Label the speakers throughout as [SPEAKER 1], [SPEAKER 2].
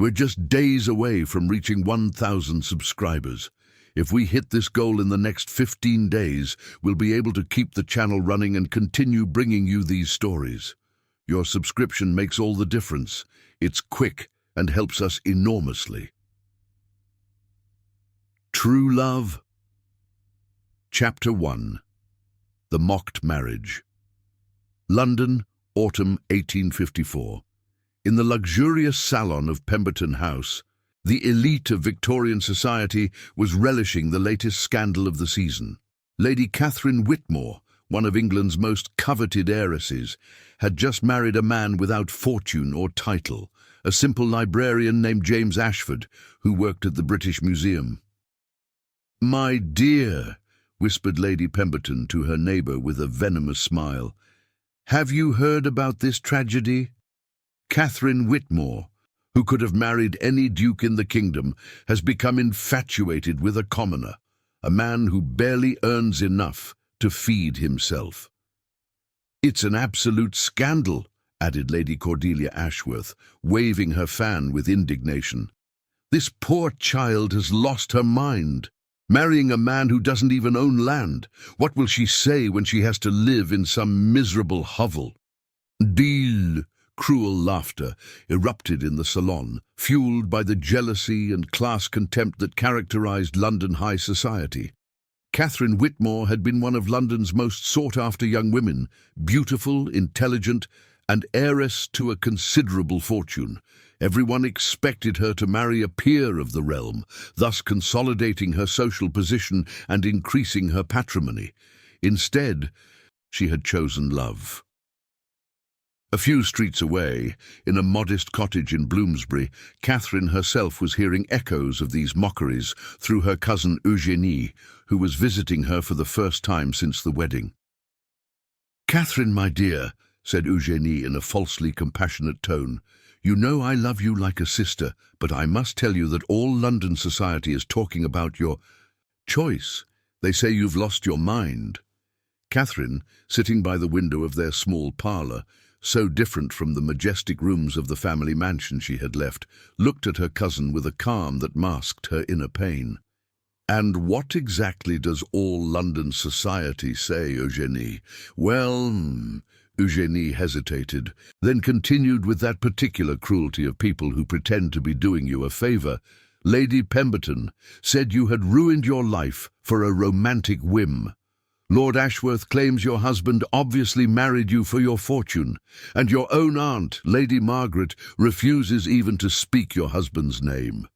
[SPEAKER 1] We're just days away from reaching 1,000 subscribers. If we hit this goal in the next 15 days, we'll be able to keep the channel running and continue bringing you these stories. Your subscription makes all the difference. It's quick and helps us enormously. True Love. Chapter 1. The Mocked Marriage. London, autumn 1854. In the luxurious salon of Pemberton House, the elite of Victorian society was relishing the latest scandal of the season. Lady Catherine Whitmore, one of England's most coveted heiresses, had just married a man without fortune or title, a simple librarian named James Ashford, who worked at the British Museum. "My dear," whispered Lady Pemberton to her neighbour with a venomous smile, "have you heard about this tragedy? Catherine Whitmore, who could have married any duke in the kingdom, has become infatuated with a commoner, a man who barely earns enough to feed himself." "It's an absolute scandal," added Lady Cordelia Ashworth, waving her fan with indignation. "This poor child has lost her mind. Marrying a man who doesn't even own land. What will she say when she has to live in some miserable hovel?" "Deal!" Cruel laughter erupted in the salon, fueled by the jealousy and class contempt that characterized London high society. Catherine Whitmore had been one of London's most sought-after young women, beautiful, intelligent, and heiress to a considerable fortune. Everyone expected her to marry a peer of the realm, thus consolidating her social position and increasing her patrimony. Instead, she had chosen love. A few streets away, in a modest cottage in Bloomsbury, Catherine herself was hearing echoes of these mockeries through her cousin Eugénie, who was visiting her for the first time since the wedding. "Catherine, my dear," said Eugénie in a falsely compassionate tone, "you know I love you like a sister, but I must tell you that all London society is talking about your choice. They say you've lost your mind." Catherine, sitting by the window of their small parlour, so different from the majestic rooms of the family mansion she had left, looked at her cousin with a calm that masked her inner pain. "And what exactly does all London society say, Eugénie?" "Well," Eugénie hesitated, then continued with that particular cruelty of people who pretend to be doing you a favour. "Lady Pemberton said you had ruined your life for a romantic whim. Lord Ashworth claims your husband obviously married you for your fortune, and your own aunt, Lady Margaret, refuses even to speak your husband's name."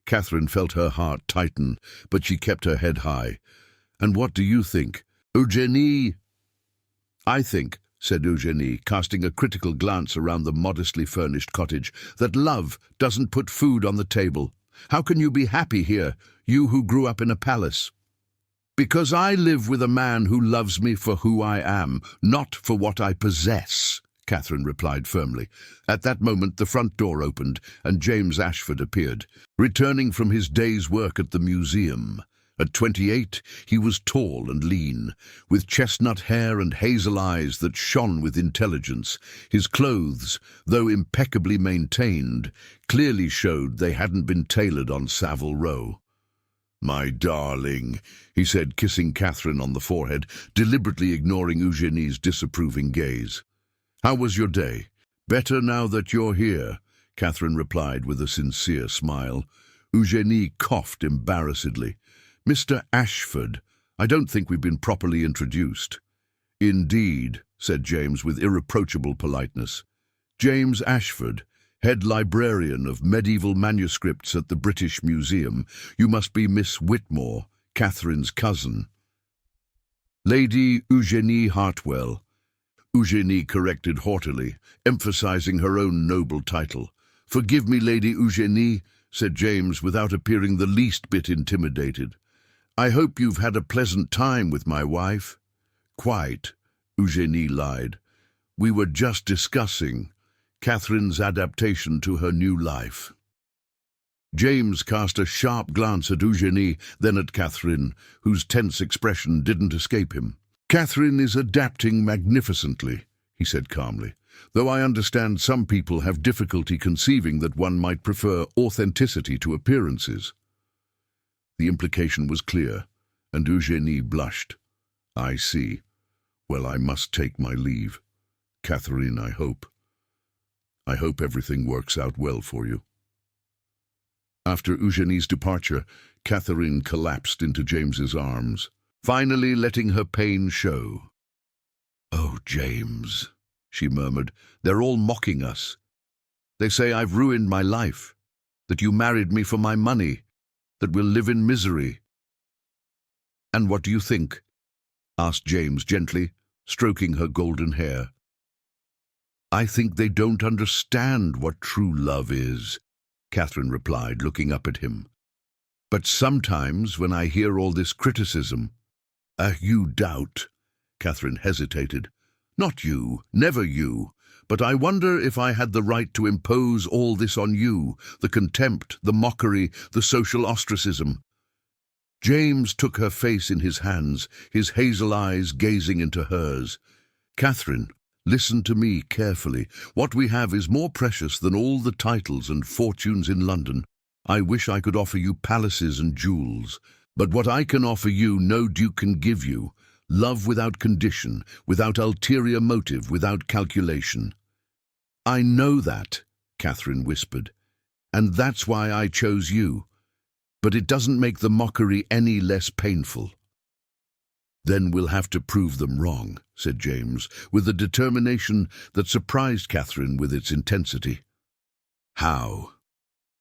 [SPEAKER 1] Catherine felt her heart tighten, but she kept her head high. "And what do you think, Eugénie?" "I think," said Eugénie, casting a critical glance around the modestly furnished cottage, "that love doesn't put food on the table. How can you be happy here, you who grew up in a palace?" "Because I live with a man who loves me for who I am, not for what I possess," Catherine replied firmly. At that moment the front door opened, and James Ashford appeared, returning from his day's work at the museum. At 28, he was tall and lean, with chestnut hair and hazel eyes that shone with intelligence. His clothes, though impeccably maintained, clearly showed they hadn't been tailored on Savile Row. "My darling," he said, kissing Catherine on the forehead, deliberately ignoring Eugénie's disapproving gaze. "How was your day?" "Better now that you're here," Catherine replied with a sincere smile. Eugénie coughed embarrassedly. "Mr. Ashford, I don't think we've been properly introduced." "Indeed," said James with irreproachable politeness. "James Ashford, head librarian of medieval manuscripts at the British Museum. You must be Miss Whitmore, Catherine's cousin." "Lady Eugénie Hartwell," Eugénie corrected haughtily, emphasizing her own noble title. "Forgive me, Lady Eugénie," said James without appearing the least bit intimidated. "I hope you've had a pleasant time with my wife." "Quite," Eugénie lied. "We were just discussing Catherine's adaptation to her new life." James cast a sharp glance at Eugénie, then at Catherine, whose tense expression didn't escape him. "Catherine is adapting magnificently," he said calmly. though I understand some people have difficulty conceiving that one might prefer authenticity to appearances." The implication was clear, and Eugénie blushed. "I see. Well, I must take my leave. Catherine, I hope everything works out well for you." After Eugénie's departure, Catherine collapsed into James's arms, finally letting her pain show. "Oh, James," she murmured, "they're all mocking us. They say I've ruined my life, that you married me for my money, that we'll live in misery." "And what do you think?" asked James gently, stroking her golden hair. "I think they don't understand what true love is," Catherine replied, looking up at him. "But sometimes when I hear all this criticism—" "You doubt," Catherine hesitated. "Not you, never you. But I wonder if I had the right to impose all this on you, the contempt, the mockery, the social ostracism." James took her face in his hands, his hazel eyes gazing into hers. "Catherine, listen to me carefully. What we have is more precious than all the titles and fortunes in London. I wish I could offer you palaces and jewels. But what I can offer you, no duke can give you. Love without condition, without ulterior motive, without calculation." "I know that," Catherine whispered, "and that's why I chose you. But it doesn't make the mockery any less painful." "Then we'll have to prove them wrong," said James, with a determination that surprised Catherine with its intensity. "How?"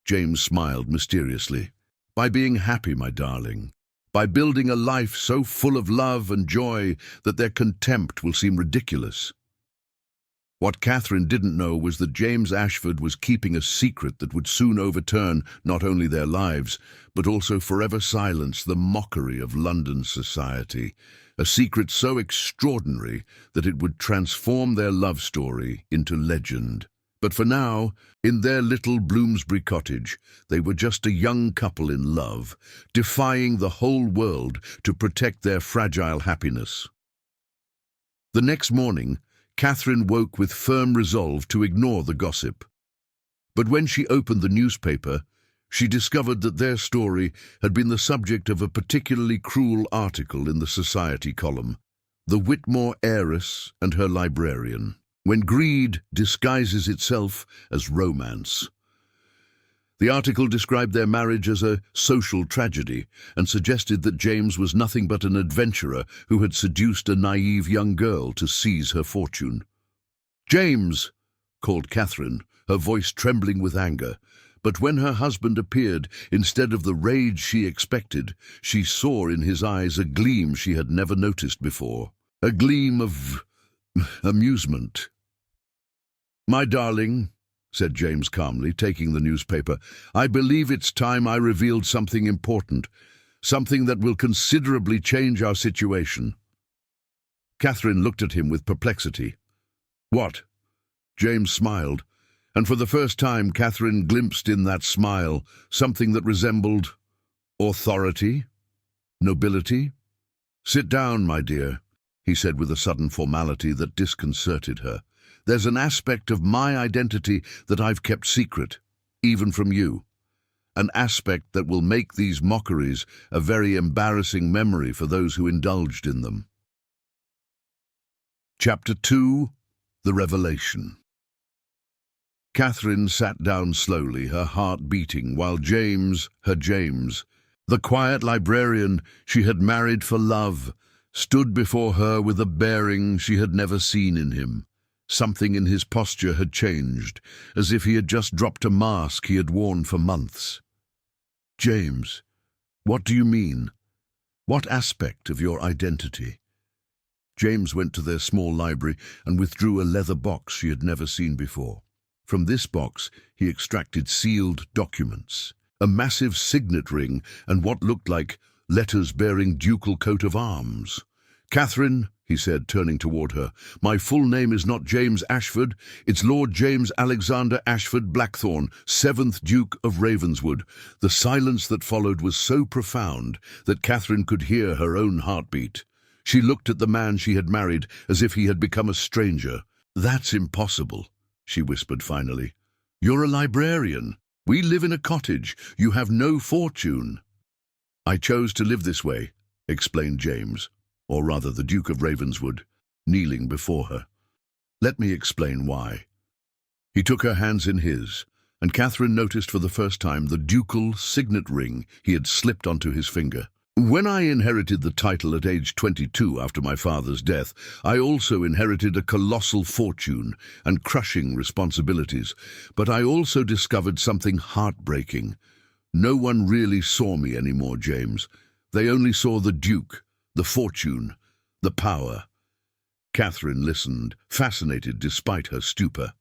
[SPEAKER 1] James smiled mysteriously. "By being happy, my darling. By building a life so full of love and joy that their contempt will seem ridiculous." What Catherine didn't know was that James Ashford was keeping a secret that would soon overturn not only their lives, but also forever silence the mockery of London society, a secret so extraordinary that it would transform their love story into legend. But for now, in their little Bloomsbury cottage, they were just a young couple in love, defying the whole world to protect their fragile happiness. The next morning, Catherine woke with firm resolve to ignore the gossip. But when she opened the newspaper, she discovered that their story had been the subject of a particularly cruel article in the society column, "The Whitmore Heiress and Her Librarian. When Greed Disguises Itself as Romance." The article described their marriage as a social tragedy and suggested that James was nothing but an adventurer who had seduced a naive young girl to seize her fortune. "James!" called Catherine, her voice trembling with anger. But when her husband appeared, instead of the rage she expected, she saw in his eyes a gleam she had never noticed before, a gleam of amusement. "My darling," said James calmly, taking the newspaper, "I believe it's time I revealed something important, something that will considerably change our situation." Catherine looked at him with perplexity. "What?" James smiled, and for the first time Catherine glimpsed in that smile something that resembled authority, nobility. "Sit down, my dear," he said with a sudden formality that disconcerted her. "There's an aspect of my identity that I've kept secret, even from you. An aspect that will make these mockeries a very embarrassing memory for those who indulged in them." Chapter 2: The Revelation. Catherine sat down slowly, her heart beating, while James, the quiet librarian she had married for love, stood before her with a bearing she had never seen in him. Something in his posture had changed, as if he had just dropped a mask he had worn for months. "James, what do you mean? What aspect of your identity?" James went to their small library and withdrew a leather box she had never seen before. From this box he extracted sealed documents, a massive signet ring and what looked like letters bearing ducal coat of arms. "Catherine," he said, turning toward her, "my full name is not James Ashford, it's Lord James Alexander Ashford Blackthorne, 7th Duke of Ravenswood." The silence that followed was so profound that Catherine could hear her own heartbeat. She looked at the man she had married as if he had become a stranger, "That's impossible," she whispered finally. "You're a librarian. We live in a cottage. You have no fortune." "I chose to live this way," explained James, or rather the Duke of Ravenswood, kneeling before her. "Let me explain why." He took her hands in his, and Catherine noticed for the first time the ducal signet ring he had slipped onto his finger. "When I inherited the title at age 22 after my father's death, I also inherited a colossal fortune and crushing responsibilities. But I also discovered something heartbreaking. No one really saw me anymore, James. They only saw the Duke, the fortune, the power." Catherine listened, fascinated despite her stupor.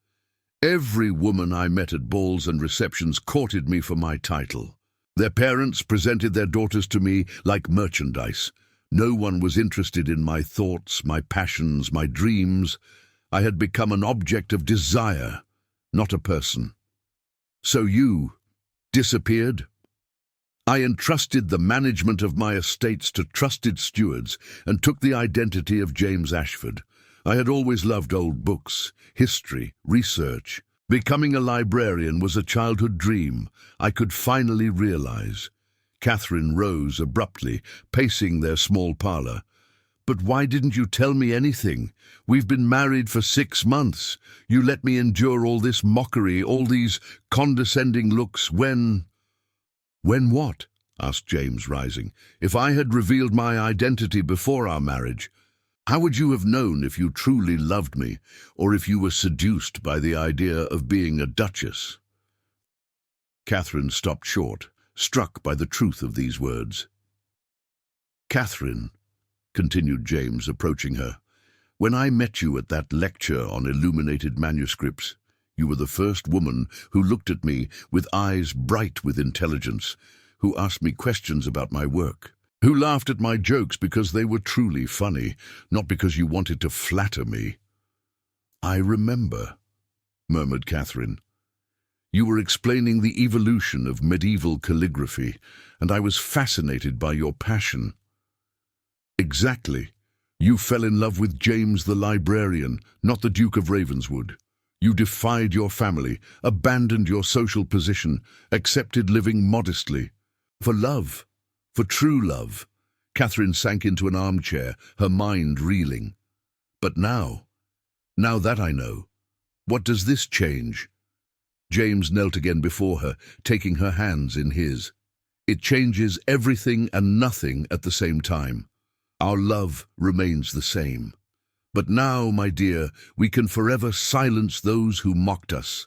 [SPEAKER 1] "Every woman I met at balls and receptions courted me for my title. Their parents presented their daughters to me like merchandise. No one was interested in my thoughts, my passions, my dreams. I had become an object of desire, not a person. So you disappeared. I entrusted the management of my estates to trusted stewards and took the identity of James Ashford. I had always loved old books, history, research. Becoming a librarian was a childhood dream I could finally realize." Catherine rose abruptly, pacing their small parlor. "But why didn't you tell me anything? We've been married for 6 months. You let me endure all this mockery, all these condescending looks. When what?" asked James, rising. "If I had revealed my identity before our marriage, how would you have known if you truly loved me, or if you were seduced by the idea of being a duchess?" Catherine stopped short, struck by the truth of these words. "Catherine," continued James, approaching her, "when I met you at that lecture on illuminated manuscripts, you were the first woman who looked at me with eyes bright with intelligence, who asked me questions about my work, who laughed at my jokes because they were truly funny, not because you wanted to flatter me." "I remember," murmured Catherine. "You were explaining the evolution of medieval calligraphy, and I was fascinated by your passion." "Exactly. You fell in love with James the librarian, not the Duke of Ravenswood. You defied your family, abandoned your social position, accepted living modestly. For love. For true love." Catherine sank into an armchair, her mind reeling. "But now that I know, what does this change?" James knelt again before her, taking her hands in his. "It changes everything and nothing at the same time. Our love remains the same. But now, my dear, we can forever silence those who mocked us.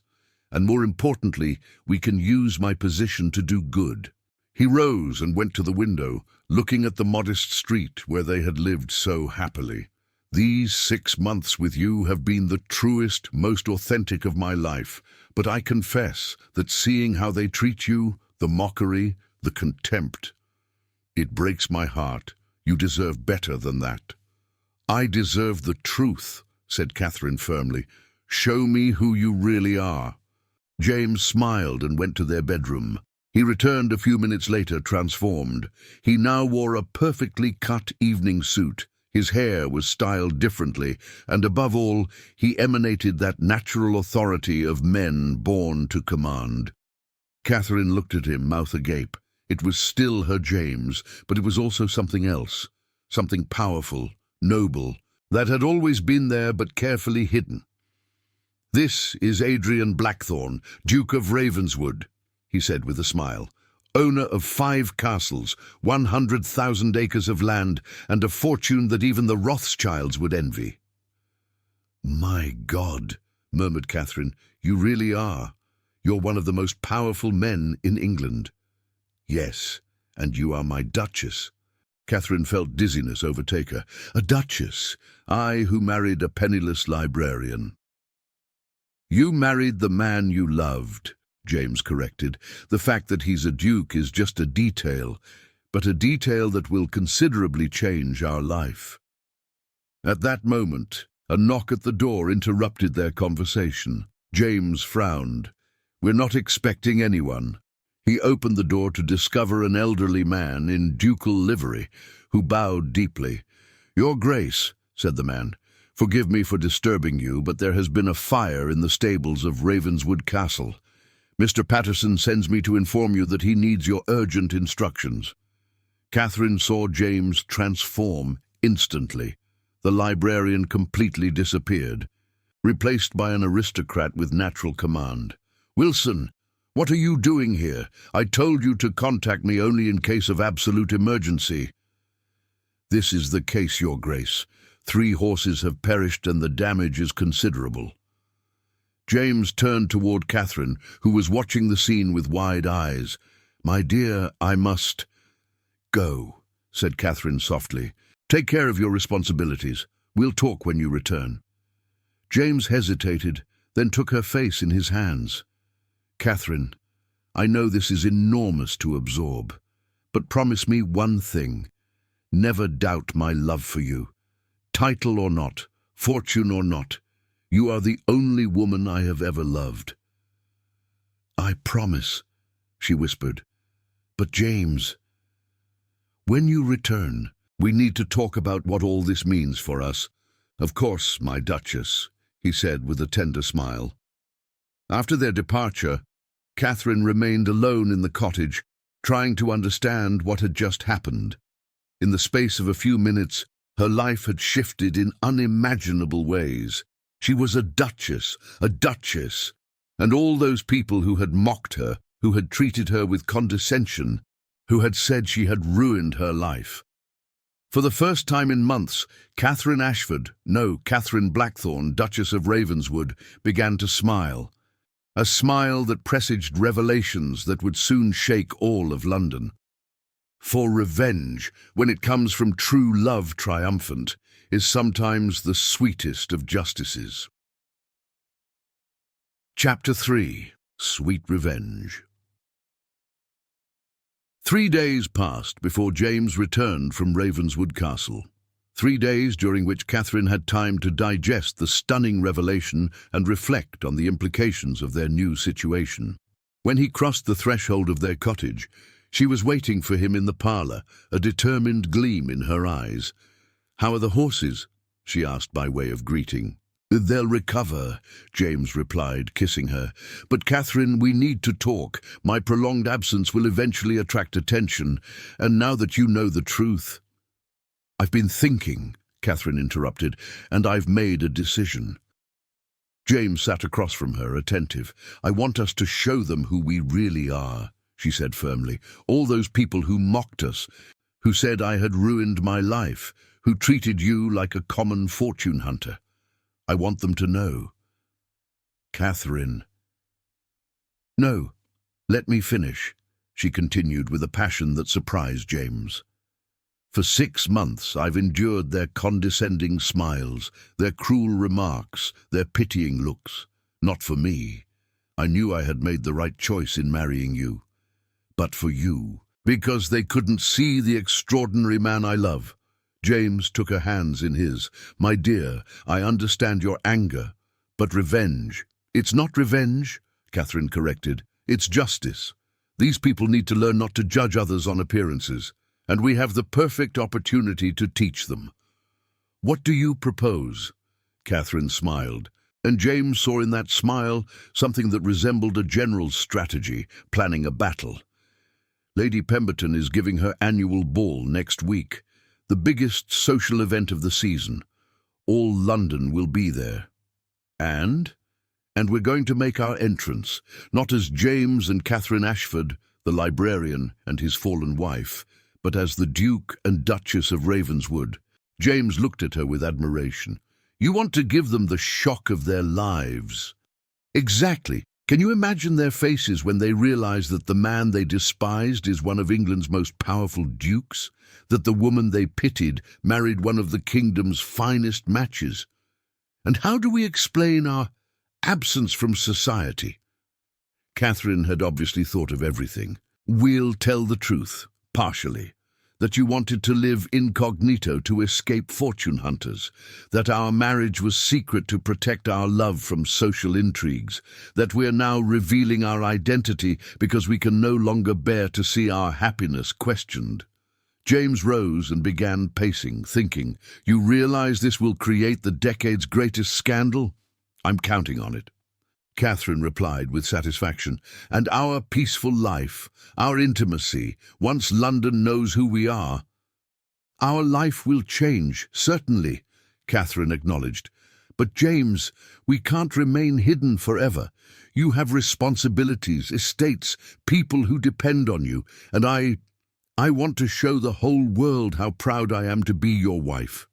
[SPEAKER 1] And more importantly, we can use my position to do good." He rose and went to the window, looking at the modest street where they had lived so happily. "These 6 months with you have been the truest, most authentic of my life, but I confess that seeing how they treat you, the mockery, the contempt, it breaks my heart. You deserve better than that." "I deserve the truth," said Catherine firmly. "Show me who you really are." James smiled and went to their bedroom. He returned a few minutes later, transformed. He now wore a perfectly cut evening suit. His hair was styled differently, and above all, he emanated that natural authority of men born to command. Catherine looked at him, mouth agape. It was still her James, but it was also something else, something powerful, noble, that had always been there but carefully hidden. "This is Adrian Blackthorne, Duke of Ravenswood," he said with a smile, "owner of 5 castles, 100,000 acres of land, and a fortune that even the Rothschilds would envy." "My God," murmured Catherine, "you really are. You're one of the most powerful men in England." "Yes, and you are my Duchess." Catherine felt dizziness overtake her. "A Duchess, I who married a penniless librarian." "You married the man you loved," James corrected. "The fact that he's a duke is just a detail, but a detail that will considerably change our life." At that moment, a knock at the door interrupted their conversation. James frowned. "We're not expecting anyone." He opened the door to discover an elderly man in ducal livery, who bowed deeply. "Your Grace," said the man, Forgive me for disturbing you, but there has been a fire in the stables of Ravenswood Castle. Mr. Patterson sends me to inform you that he needs your urgent instructions." Catherine saw James transform instantly. The librarian completely disappeared, replaced by an aristocrat with natural command. "Wilson, what are you doing here? I told you to contact me only in case of absolute emergency." "This is the case, Your Grace. 3 horses have perished and the damage is considerable." James turned toward Catherine, who was watching the scene with wide eyes. "My dear, I must—" "Go," said Catherine softly. "Take care of your responsibilities. We'll talk when you return." James hesitated, then took her face in his hands. "Catherine, I know this is enormous to absorb, but promise me one thing. Never doubt my love for you. Title or not, fortune or not, you are the only woman I have ever loved." "I promise," she whispered. "But James, when you return, we need to talk about what all this means for us." "Of course, my Duchess," he said with a tender smile. After their departure, Catherine remained alone in the cottage, trying to understand what had just happened. In the space of a few minutes, her life had shifted in unimaginable ways. She was a duchess, and all those people who had mocked her, who had treated her with condescension, who had said she had ruined her life. For the first time in months, Catherine Blackthorne, Duchess of Ravenswood, began to smile. A smile that presaged revelations that would soon shake all of London. For revenge, when it comes from true love triumphant, is sometimes the sweetest of justices. Chapter 3. Sweet Revenge. 3 days passed before James returned from Ravenswood Castle. 3 days during which Catherine had time to digest the stunning revelation and reflect on the implications of their new situation. When he crossed the threshold of their cottage, she was waiting for him in the parlour, a determined gleam in her eyes. "How are the horses?" she asked by way of greeting. "They'll recover," James replied, kissing her. "But Catherine, we need to talk. My prolonged absence will eventually attract attention, and now that you know the truth—" "I've been thinking," Catherine interrupted, "and I've made a decision." James sat across from her, attentive. "I want us to show them who we really are," she said firmly. "All those people who mocked us, who said I had ruined my life, who treated you like a common fortune hunter. I want them to know." "Catherine—" "No, let me finish," she continued with a passion that surprised James. "For 6 months I've endured their condescending smiles, their cruel remarks, their pitying looks. Not for me. I knew I had made the right choice in marrying you. But for you, because they couldn't see the extraordinary man I love." James took her hands in his. "My dear, I understand your anger, but revenge—" "It's not revenge," Catherine corrected. "It's justice. These people need to learn not to judge others on appearances, and we have the perfect opportunity to teach them." "What do you propose?" Catherine smiled, and James saw in that smile something that resembled a general's strategy, planning a battle. "Lady Pemberton is giving her annual ball next week, the biggest social event of the season. All London will be there. And we're going to make our entrance, not as James and Catherine Ashford, the librarian and his fallen wife, but as the Duke and Duchess of Ravenswood." James looked at her with admiration. "You want to give them the shock of their lives." "Exactly. Can you imagine their faces when they realize that the man they despised is one of England's most powerful dukes, that the woman they pitied married one of the kingdom's finest matches? And how do we explain our absence from society?" Catherine had obviously thought of everything. "We'll tell the truth, partially. That you wanted to live incognito to escape fortune hunters, that our marriage was secret to protect our love from social intrigues, that we're now revealing our identity because we can no longer bear to see our happiness questioned." James rose and began pacing, thinking, "You realize this will create the decade's greatest scandal? I'm counting on it." Catherine replied with satisfaction, "And our peaceful life, our intimacy, once London knows who we are." "Our life will change, certainly," Catherine acknowledged. "But James, we can't remain hidden forever. You have responsibilities, estates, people who depend on you, and I want to show the whole world how proud I am to be your wife."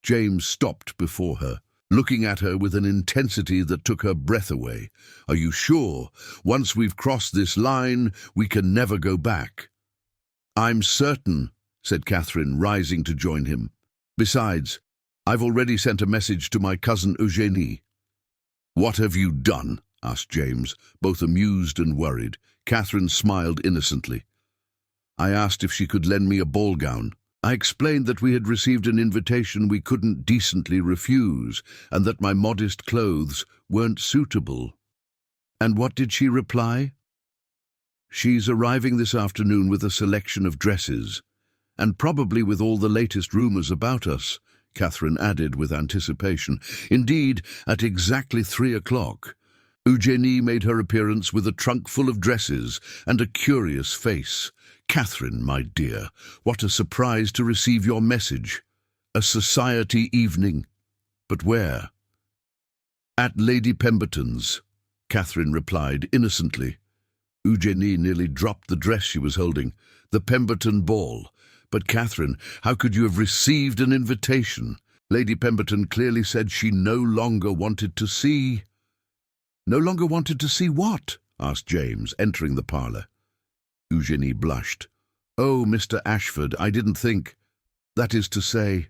[SPEAKER 1] James stopped before her, looking at her with an intensity that took her breath away. "Are you sure? Once we've crossed this line, we can never go back." "I'm certain," said Catherine, rising to join him. "Besides, I've already sent a message to my cousin Eugénie." "What have you done?" asked James, both amused and worried. Catherine smiled innocently. "I asked if she could lend me a ball gown. I explained that we had received an invitation we couldn't decently refuse, and that my modest clothes weren't suitable." "And what did she reply?" "She's arriving this afternoon with a selection of dresses, and probably with all the latest rumors about us," Catherine added with anticipation. "Indeed, at exactly 3 o'clock, Eugénie made her appearance with a trunk full of dresses and a curious face. Catherine, my dear, what a surprise to receive your message. A society evening. But where?" "At Lady Pemberton's," Catherine replied innocently. Eugénie nearly dropped the dress she was holding. "The Pemberton ball. But Catherine, how could you have received an invitation? Lady Pemberton clearly said she no longer wanted to see—" "No longer wanted to see what?" asked James, entering the parlour. Eugénie blushed. "Oh, Mr. Ashford, I didn't think— That is to say—"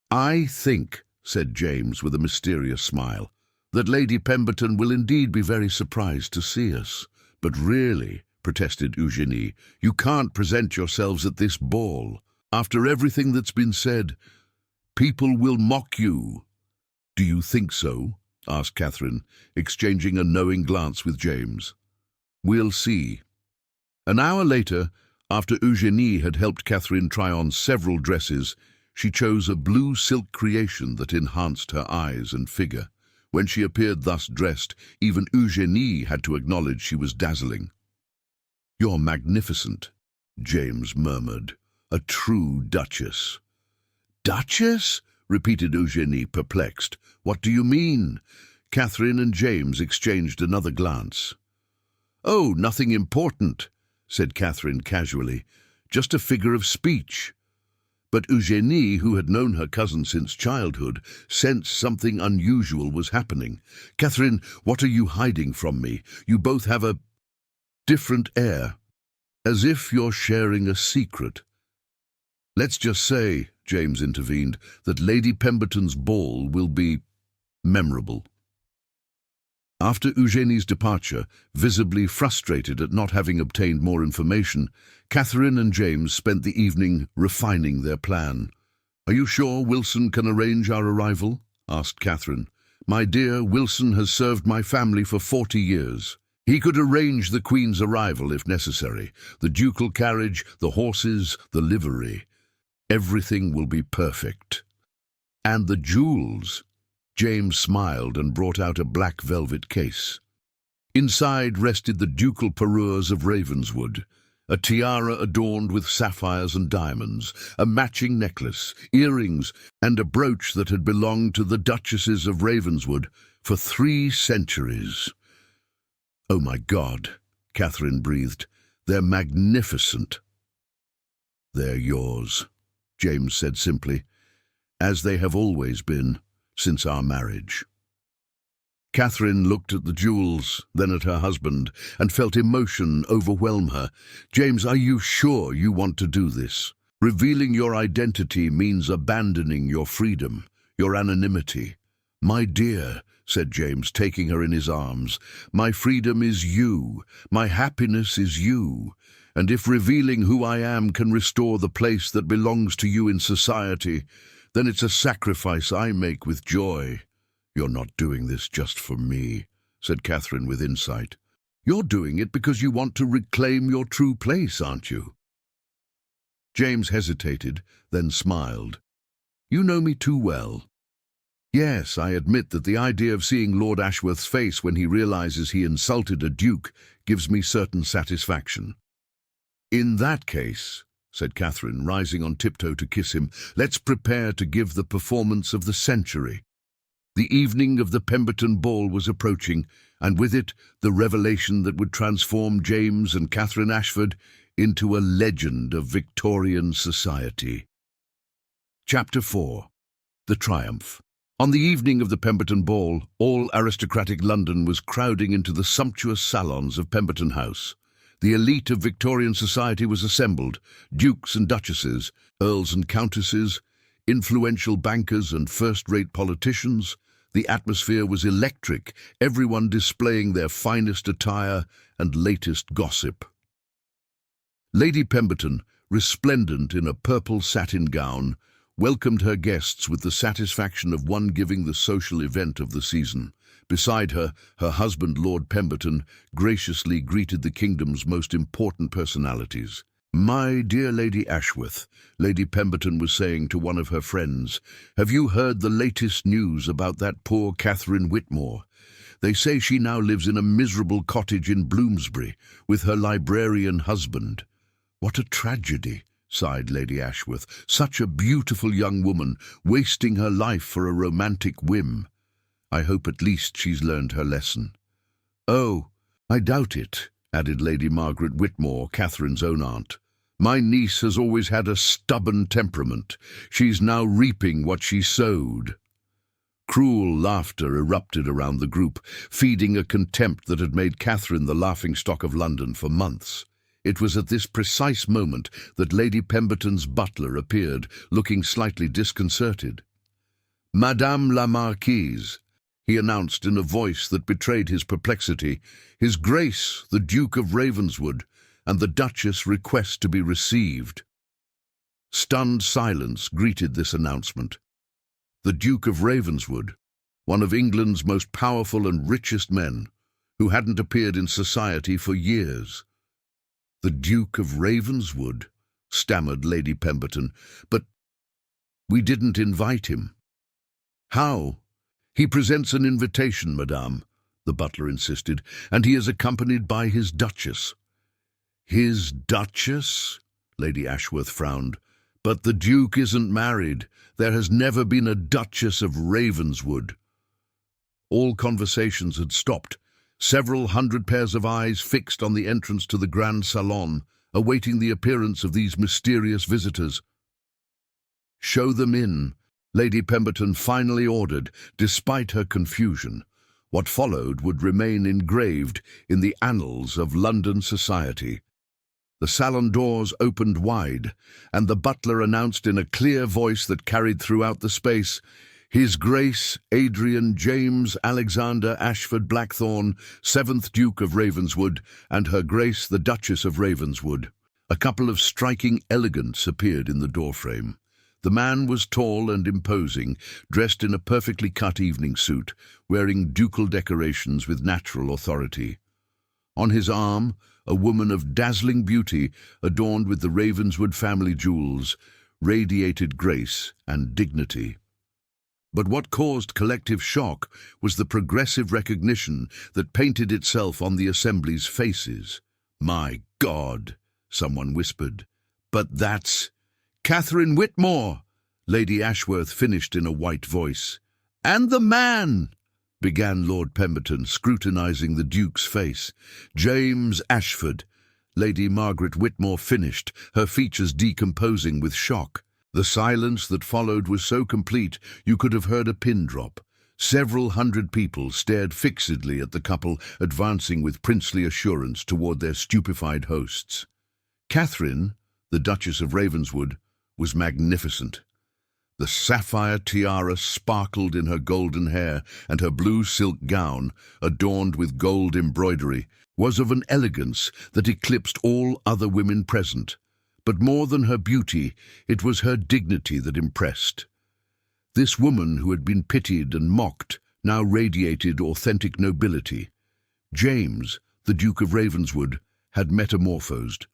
[SPEAKER 1] "I think," said James with a mysterious smile, "that Lady Pemberton will indeed be very surprised to see us. But really," protested Eugénie, "you can't present yourselves at this ball. After everything that's been said, people will mock you." "Do you think so?" asked Catherine, exchanging a knowing glance with James. "We'll see." An hour later, after Eugénie had helped Catherine try on several dresses, she chose a blue silk creation that enhanced her eyes and figure. When she appeared thus dressed, even Eugénie had to acknowledge she was dazzling. "You're magnificent," James murmured. "A true duchess." "Duchess?" repeated Eugénie, perplexed. "What do you mean?" Catherine and James exchanged another glance. "Oh, nothing important," said Catherine casually. "Just a figure of speech." But Eugénie, who had known her cousin since childhood, sensed something unusual was happening. "Catherine, what are you hiding from me? You both have a different air, as if you're sharing a secret." "Let's just say," James intervened, "that Lady Pemberton's ball will be memorable." After Eugénie's departure, visibly frustrated at not having obtained more information, Catherine and James spent the evening refining their plan. "Are you sure Wilson can arrange our arrival?" asked Catherine. "My dear, Wilson has served my family for 40 years. He could arrange the Queen's arrival if necessary. The ducal carriage, the horses, the livery. Everything will be perfect." "And the jewels?" James smiled and brought out a black velvet case. Inside rested the ducal parures of Ravenswood, a tiara adorned with sapphires and diamonds, a matching necklace, earrings, and a brooch that had belonged to the Duchesses of Ravenswood for 3 centuries. "Oh my God," Catherine breathed, "they're magnificent." "They're yours," James said simply, "as they have always been since our marriage." Catherine looked at the jewels, then at her husband, and felt emotion overwhelm her. "James, are you sure you want to do this? Revealing your identity means abandoning your freedom, your anonymity." "My dear," said James, taking her in his arms, "my freedom is you, my happiness is you, and if revealing who I am can restore the place that belongs to you in society, then it's a sacrifice I make with joy." "You're not doing this just for me," said Catherine with insight. "You're doing it because you want to reclaim your true place, aren't you?" James hesitated, then smiled. "You know me too well." "Yes, I admit that the idea of seeing Lord Ashworth's face when he realizes he insulted a duke gives me certain satisfaction." "In that case," said Catherine, rising on tiptoe to kiss him, "let's prepare to give the performance of the century." The evening of the Pemberton Ball was approaching, and with it the revelation that would transform James and Catherine Ashford into a legend of Victorian society. Chapter 4. The Triumph. On the evening of the Pemberton Ball, all aristocratic London was crowding into the sumptuous salons of Pemberton House. The elite of Victorian society was assembled: dukes and duchesses, earls and countesses, influential bankers and first-rate politicians. The atmosphere was electric, everyone displaying their finest attire and latest gossip. Lady Pemberton, resplendent in a purple satin gown, welcomed her guests with the satisfaction of one giving the social event of the season. Beside her, her husband, Lord Pemberton, graciously greeted the kingdom's most important personalities. "My dear Lady Ashworth," Lady Pemberton was saying to one of her friends, "have you heard the latest news about that poor Catherine Whitmore? They say she now lives in a miserable cottage in Bloomsbury with her librarian husband." "What a tragedy," sighed Lady Ashworth. "Such a beautiful young woman, wasting her life for a romantic whim. I hope at least she's learned her lesson." "Oh, I doubt it," added Lady Margaret Whitmore, Catherine's own aunt. "My niece has always had a stubborn temperament. She's now reaping what she sowed." Cruel laughter erupted around the group, feeding a contempt that had made Catherine the laughingstock of London for months. It was at this precise moment that Lady Pemberton's butler appeared, looking slightly disconcerted. "Madame la Marquise," he announced in a voice that betrayed his perplexity, "His Grace, the Duke of Ravenswood, and the Duchess request to be received." Stunned silence greeted this announcement. The Duke of Ravenswood, one of England's most powerful and richest men, who hadn't appeared in society for years. "The Duke of Ravenswood," stammered Lady Pemberton, "but we didn't invite him." "How?" "He presents an invitation, madame," the butler insisted, "and he is accompanied by his Duchess." "His Duchess?" Lady Ashworth frowned. "But the Duke isn't married. There has never been a Duchess of Ravenswood." All conversations had stopped. Several hundred pairs of eyes fixed on the entrance to the Grand Salon, awaiting the appearance of these mysterious visitors. "Show them in," Lady Pemberton finally ordered, despite her confusion. What followed would remain engraved in the annals of London society. The salon doors opened wide, and the butler announced in a clear voice that carried throughout the space, "His Grace Adrian James Alexander Ashford Blackthorne, 7th Duke of Ravenswood, and Her Grace the Duchess of Ravenswood." A couple of striking elegants appeared in the doorframe. The man was tall and imposing, dressed in a perfectly cut evening suit, wearing ducal decorations with natural authority. On his arm, a woman of dazzling beauty, adorned with the Ravenswood family jewels, radiated grace and dignity. But what caused collective shock was the progressive recognition that painted itself on the assembly's faces. "My God," someone whispered. "But that's Catherine Whitmore," Lady Ashworth finished in a white voice. "And the man," began Lord Pemberton, scrutinizing the Duke's face. "James Ashford," Lady Margaret Whitmore finished, her features decomposing with shock. The silence that followed was so complete you could have heard a pin drop. Several hundred people stared fixedly at the couple advancing with princely assurance toward their stupefied hosts. Catherine, the Duchess of Ravenswood, was magnificent. The sapphire tiara sparkled in her golden hair, and her blue silk gown, adorned with gold embroidery, was of an elegance that eclipsed all other women present. But more than her beauty, it was her dignity that impressed. This woman who had been pitied and mocked now radiated authentic nobility. James, the Duke of Ravenswood, had metamorphosed.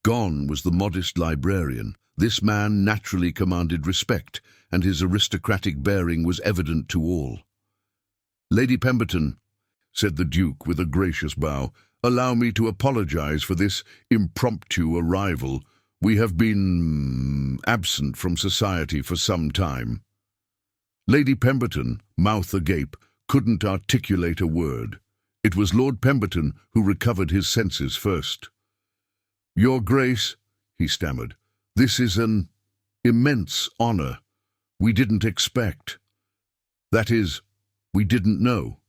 [SPEAKER 1] Gone was the modest librarian. This man naturally commanded respect, and his aristocratic bearing was evident to all. "Lady Pemberton," said the Duke with a gracious bow, "allow me to apologize for this impromptu arrival. We have been absent from society for some time." Lady Pemberton, mouth agape, couldn't articulate a word. It was Lord Pemberton who recovered his senses first. "Your Grace," he stammered, "this is an immense honor. We didn't expect. That is, we didn't know."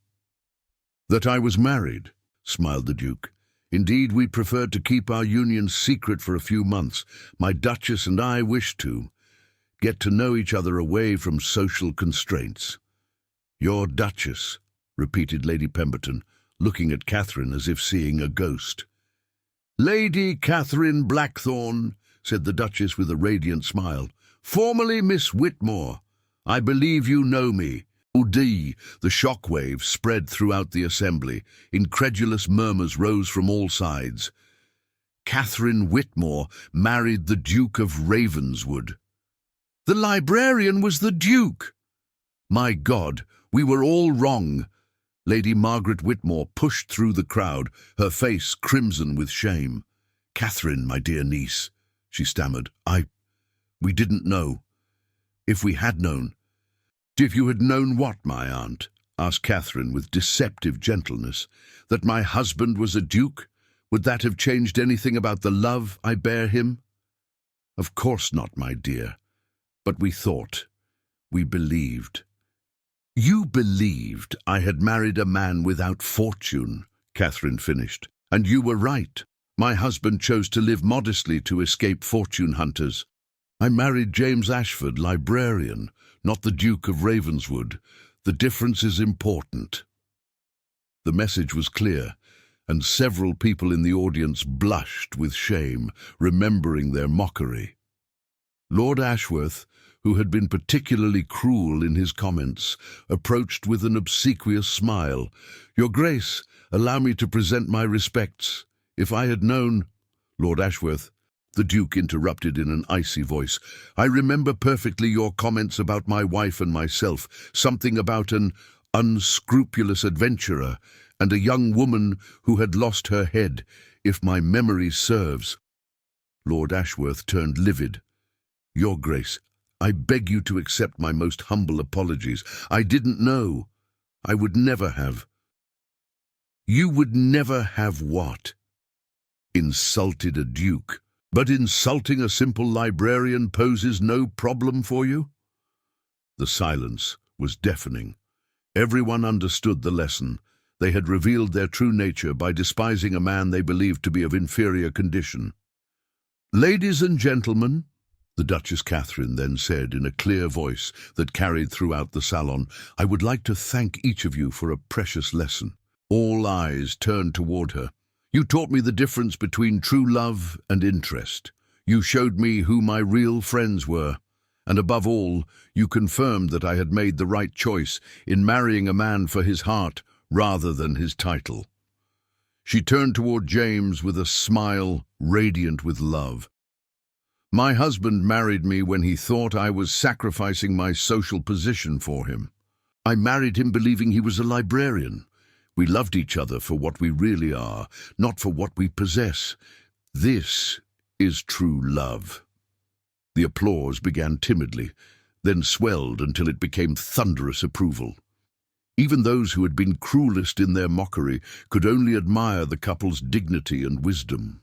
[SPEAKER 1] "That I was married," smiled the Duke. "Indeed, we preferred to keep our union secret for a few months. My Duchess and I wished to get to know each other away from social constraints." "Your Duchess," repeated Lady Pemberton, looking at Catherine as if seeing a ghost. "Lady Catherine Blackthorne," said the Duchess with a radiant smile, "formerly Miss Whitmore. I believe you know me." The shockwave spread throughout the assembly. Incredulous murmurs rose from all sides. Catherine Whitmore married the Duke of Ravenswood. The librarian was the Duke! My God, we were all wrong. Lady Margaret Whitmore pushed through the crowd, her face crimson with shame. "Catherine, my dear niece," she stammered, we didn't know. If we had known—" "If you had known what, my aunt?" asked Catherine with deceptive gentleness. "That my husband was a duke? Would that have changed anything about the love I bear him?" "Of course not, my dear. But we thought, we believed." "You believed I had married a man without fortune," Catherine finished. "And you were right. My husband chose to live modestly to escape fortune hunters. I married James Ashford, librarian, not the Duke of Ravenswood. The difference is important." The message was clear, and several people in the audience blushed with shame, remembering their mockery. Lord Ashworth, who had been particularly cruel in his comments, approached with an obsequious smile. "Your Grace, allow me to present my respects. If I had known—" "Lord Ashworth," the Duke interrupted in an icy voice, "I remember perfectly your comments about my wife and myself, something about an unscrupulous adventurer and a young woman who had lost her head, if my memory serves." Lord Ashworth turned livid. "Your Grace, I beg you to accept my most humble apologies. I didn't know. I would never have." "You would never have what?" "Insulted a duke. But insulting a simple librarian poses no problem for you?" The silence was deafening. Everyone understood the lesson. They had revealed their true nature by despising a man they believed to be of inferior condition. "Ladies and gentlemen," the Duchess Catherine then said in a clear voice that carried throughout the salon, "I would like to thank each of you for a precious lesson." All eyes turned toward her. "You taught me the difference between true love and interest. You showed me who my real friends were. And above all, you confirmed that I had made the right choice in marrying a man for his heart rather than his title." She turned toward James with a smile radiant with love. "My husband married me when he thought I was sacrificing my social position for him. I married him believing he was a librarian. We loved each other for what we really are, not for what we possess. This is true love." The applause began timidly, then swelled until it became thunderous approval. Even those who had been cruelest in their mockery could only admire the couple's dignity and wisdom.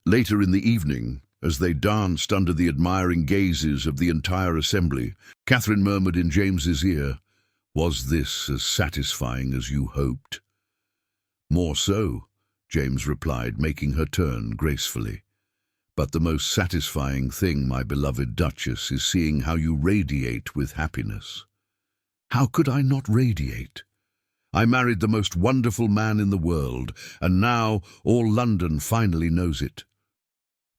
[SPEAKER 1] Later in the evening, as they danced under the admiring gazes of the entire assembly, Catherine murmured in James's ear, "Was this as satisfying as you hoped?" "More so," James replied, making her turn gracefully. "But the most satisfying thing, my beloved Duchess, is seeing how you radiate with happiness." "How could I not radiate? I married the most wonderful man in the world, and now all London finally knows it."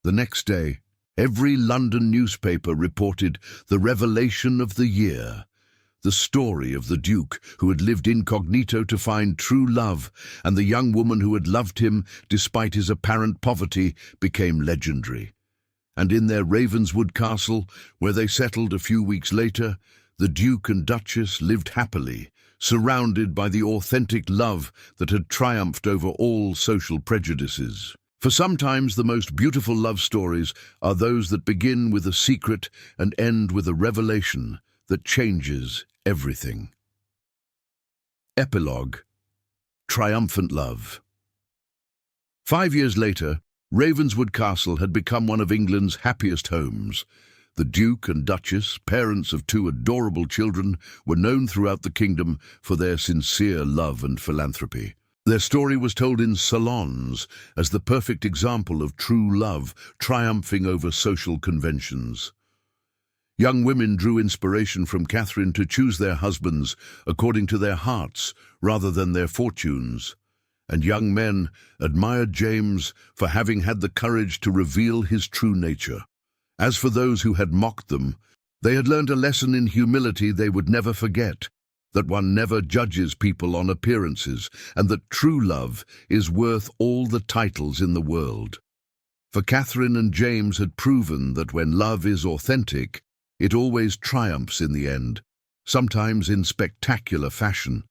[SPEAKER 1] The next day, every London newspaper reported the revelation of the year. the story of the Duke who had lived incognito to find true love, and the young woman who had loved him despite his apparent poverty, became legendary. And in their Ravenswood castle, where they settled a few weeks later, the Duke and Duchess lived happily, surrounded by the authentic love that had triumphed over all social prejudices. For sometimes the most beautiful love stories are those that begin with a secret and end with a revelation that changes everything. Epilogue: Triumphant Love. 5 years later, Ravenswood Castle had become one of England's happiest homes. The Duke and Duchess, parents of 2 adorable children, were known throughout the kingdom for their sincere love and philanthropy. Their story was told in salons as the perfect example of true love triumphing over social conventions. Young women drew inspiration from Catherine to choose their husbands according to their hearts rather than their fortunes, and young men admired James for having had the courage to reveal his true nature. As for those who had mocked them, they had learned a lesson in humility they would never forget, that one never judges people on appearances, and that true love is worth all the titles in the world. For Catherine and James had proven that when love is authentic, it always triumphs in the end, sometimes in spectacular fashion.